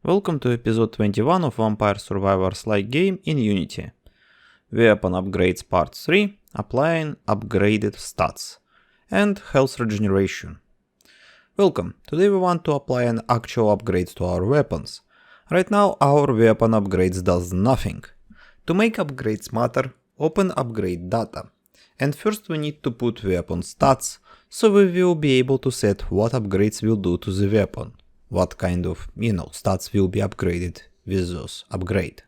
Welcome to episode 21 of Vampire Survivors-like game in Unity. Weapon upgrades part 3, applying upgraded stats, and health regeneration. Welcome, today we want to apply an actual upgrade to our weapons. Right now our weapon upgrades does nothing. To make upgrades matter, open upgrade data. And first we need to put weapon stats, so we will be able to set what upgrades will do to the weapon. What kind of, stats will be upgraded with those upgrade.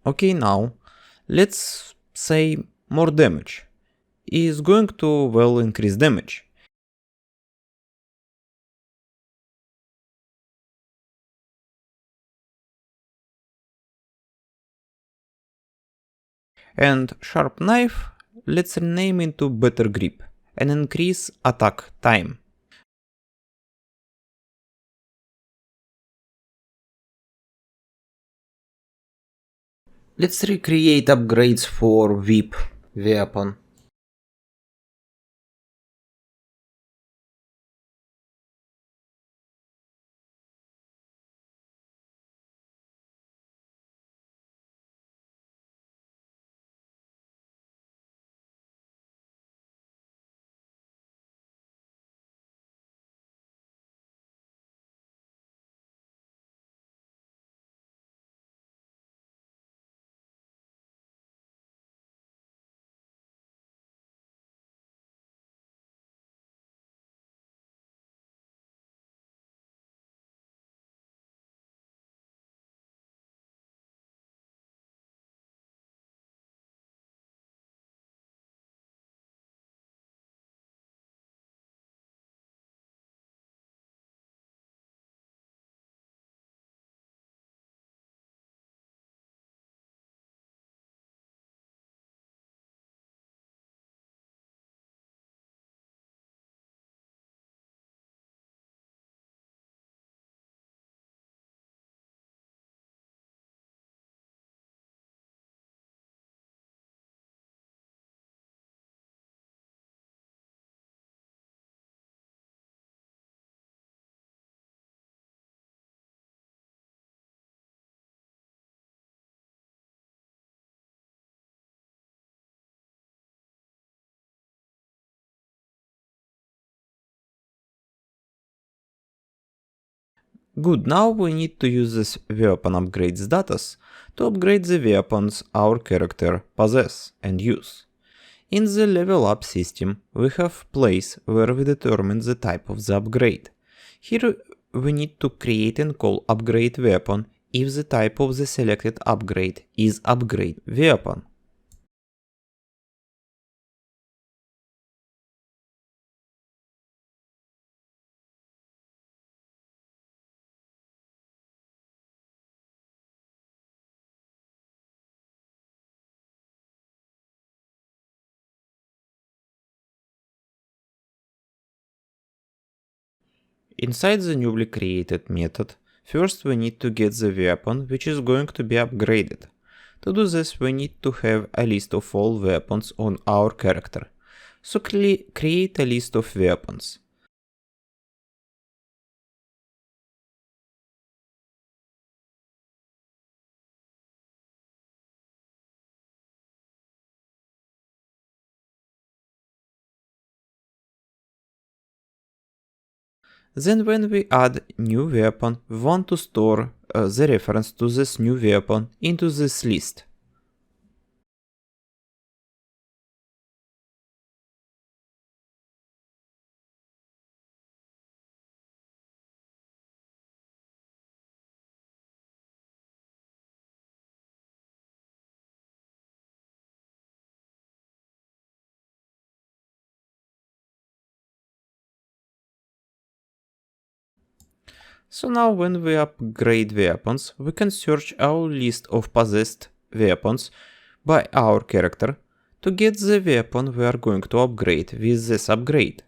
Okay, now, let's say more damage is going to, well, increase damage. And sharp knife, let's rename into better grip and increase attack time. Let's recreate upgrades for whip weapon. Good, now we need to use this weapon upgrades datas to upgrade the weapons our character possess and use. In the level up system, we have place where we determine the type of the upgrade. Here we need to create and call upgrade weapon if the type of the selected upgrade is upgrade weapon. Inside the newly created method, first we need to get the weapon which is going to be upgraded. To do this we need to have a list of all weapons on our character. So create a list of weapons. Then when we add new weapon, we want to store the reference to this new weapon into this list. So now when we upgrade weapons, we can search our list of possessed weapons by our character to get the weapon we are going to upgrade with this upgrade.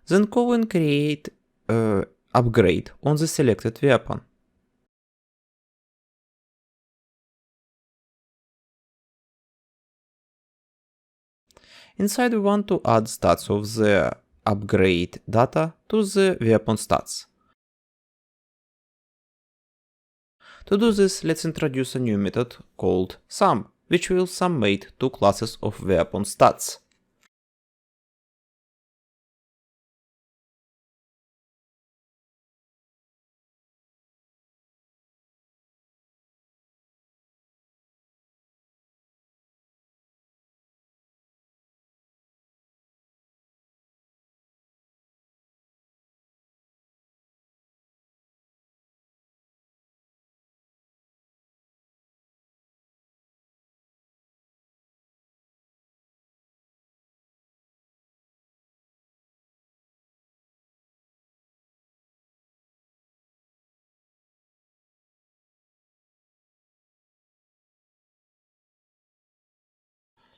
Then call and create upgrade on the selected weapon. Inside we want to add stats of the upgrade data to the weapon stats. To do this, let's introduce a new method called sum, which will summate two classes of weapon stats.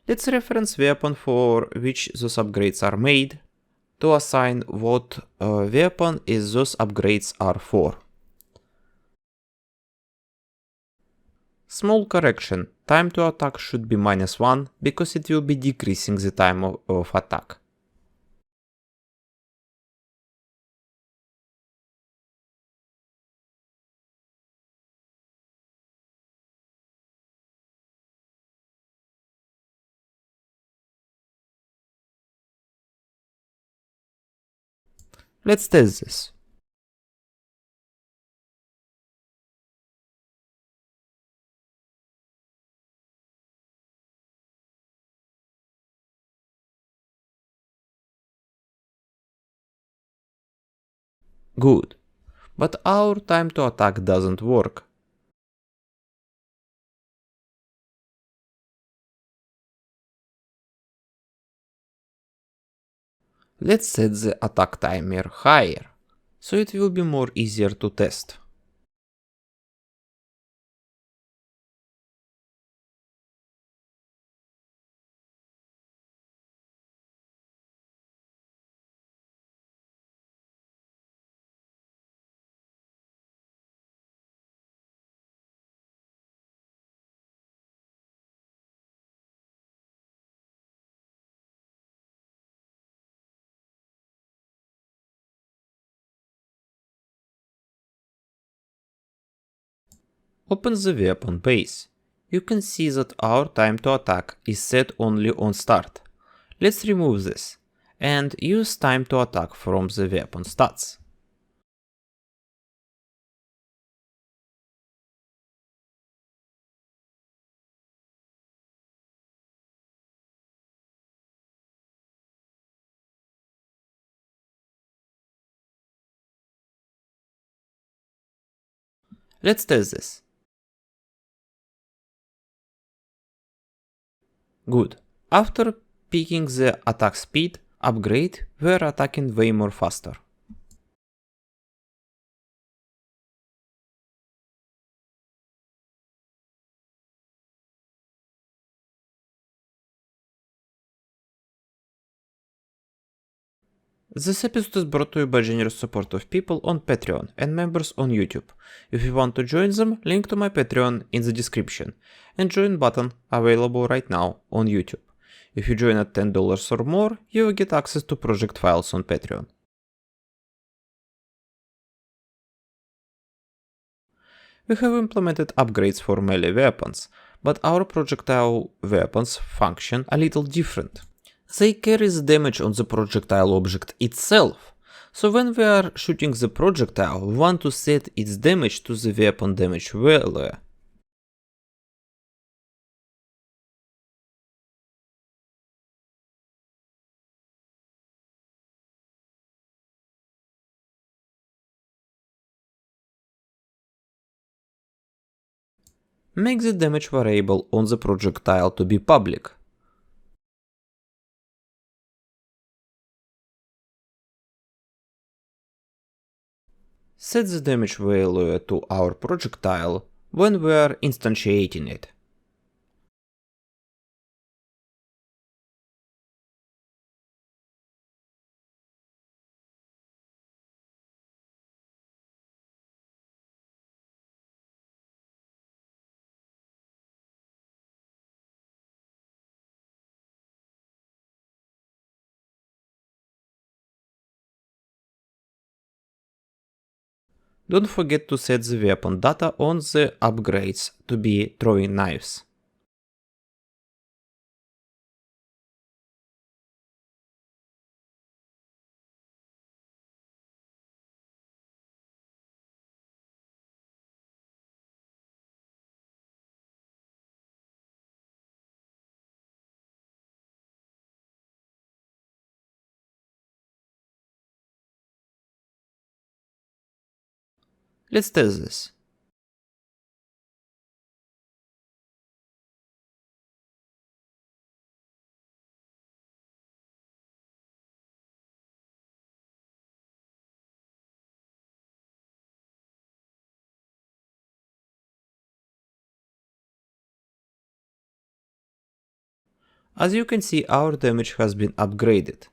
Let's reference weapon for which those upgrades are made to assign what weapon is those upgrades are for. Small correction, time to attack should be -1 because it will be decreasing the time of attack. Let's test this. Good. But our time to attack doesn't work. Let's set the attack timer higher, so it will be more easier to test. Open the weapon base. You can see that our time to attack is set only on start. Let's remove this and use time to attack from the weapon stats. Let's test this. Good. After picking the attack speed upgrade, we're attacking way more faster. This episode is brought to you by generous support of people on Patreon and members on YouTube. If you want to join them, link to my Patreon in the description and join button available right now on YouTube. If you join at $10 or more, you will get access to project files on Patreon. We have implemented upgrades for melee weapons, but our projectile weapons function a little different. They carry the damage on the projectile object itself, so when we are shooting the projectile, we want to set its damage to the weapon damage value. Make the damage variable on the projectile to be public. Set the damage value to our projectile when we are instantiating it. Don't forget to set the weapon data on the upgrades to be throwing knives. Let's test this. As you can see, our damage has been upgraded.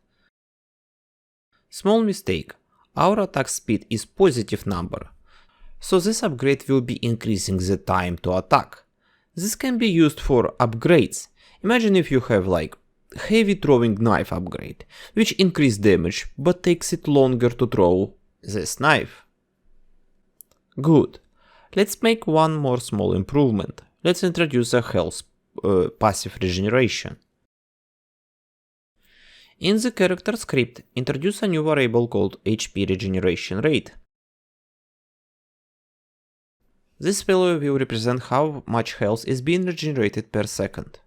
Small mistake, our attack speed is positive number, so this upgrade will be increasing the time to attack. This can be used for upgrades. Imagine if you have like heavy throwing knife upgrade, which increase damage but takes it longer to throw this knife. Good. Let's make one more small improvement. Let's introduce a health passive regeneration. In the character script, introduce a new variable called HP regeneration rate. This value will represent how much health is being regenerated per second.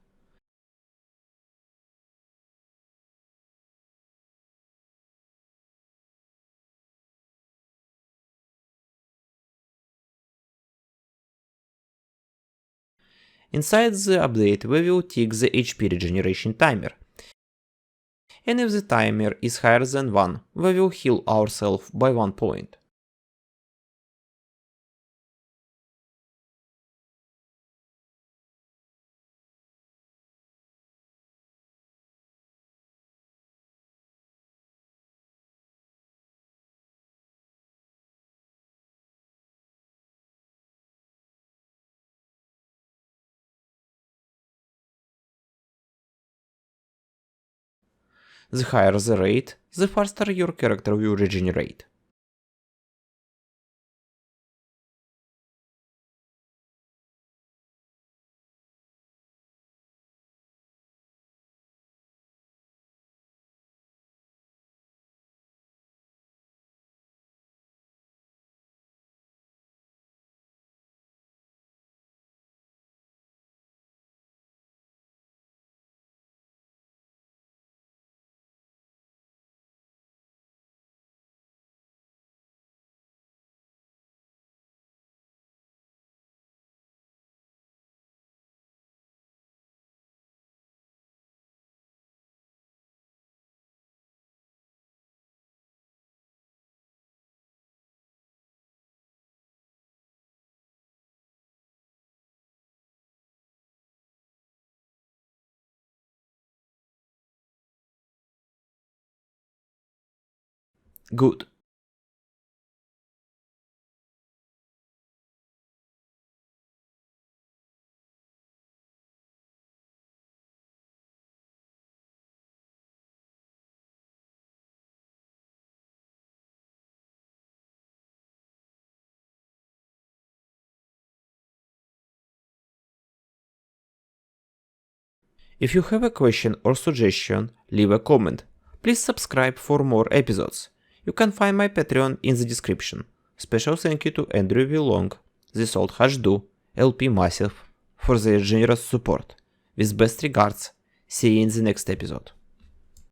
Inside the update, we will tick the HP regeneration timer. And if the timer is higher than 1, we will heal ourselves by 1 point. The higher the rate, the faster your character will regenerate. Good. If you have a question or suggestion, leave a comment. Please subscribe for more episodes. You can find my Patreon in the description. Special thank you to Andrew V. Long, The Salt Hashdu, LP Massive for their generous support. With best regards, see you in the next episode.